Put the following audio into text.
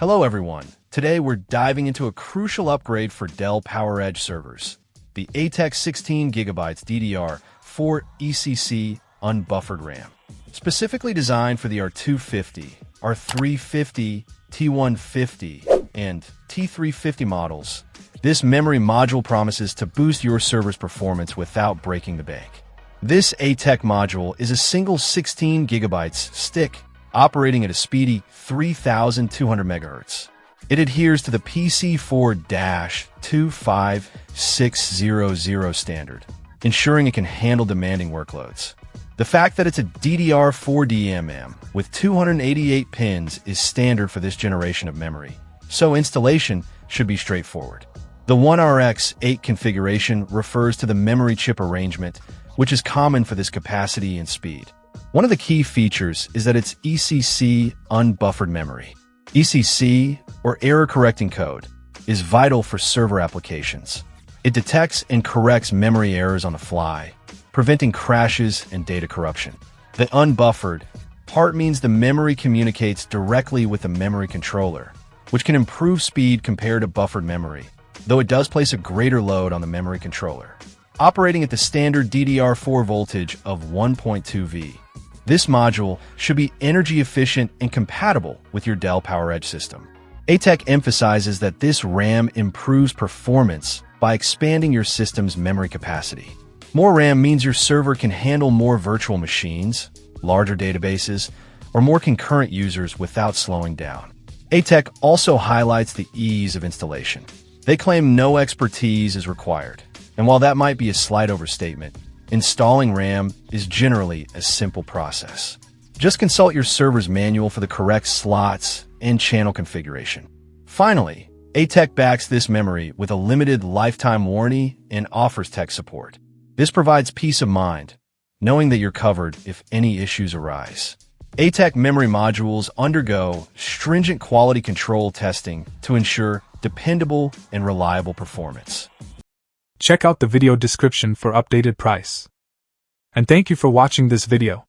Hello everyone. Today we're diving into a crucial upgrade for Dell PowerEdge servers, the ATEC 16GB DDR4 ECC unbuffered RAM. Specifically designed for the R250, R350, T150, and T350 models, this memory module promises to boost your server's performance without breaking the bank. This ATEC module is a single 16GB stick operating at a speedy 3,200 MHz. It adheres to the PC4-25600 standard, ensuring it can handle demanding workloads. The fact that it's a DDR4 DMM with 288 pins is standard for this generation of memory, so installation should be straightforward. The 1RX8 configuration refers to the memory chip arrangement, which is common for this capacity and speed. One of the key features is that it's ECC unbuffered memory. ECC, or error correcting code, is vital for server applications. It detects and corrects memory errors on the fly, preventing crashes and data corruption. The unbuffered part means the memory communicates directly with the memory controller, which can improve speed compared to buffered memory, though it does place a greater load on the memory controller. Operating at the standard DDR4 voltage of 1.2 V, this module should be energy efficient and compatible with your Dell PowerEdge system. ATEC emphasizes that this RAM improves performance by expanding your system's memory capacity. More RAM means your server can handle more virtual machines, larger databases, or more concurrent users without slowing down. ATEC also highlights the ease of installation. They claim no expertise is required, and while that might be a slight overstatement, installing RAM is generally a simple process. Just consult your server's manual for the correct slots and channel configuration. Finally, ATEC backs this memory with a limited lifetime warranty and offers tech support. This provides peace of mind, knowing that you're covered if any issues arise. ATEC memory modules undergo stringent quality control testing to ensure dependable and reliable performance. Check out the video description for updated price. And thank you for watching this video.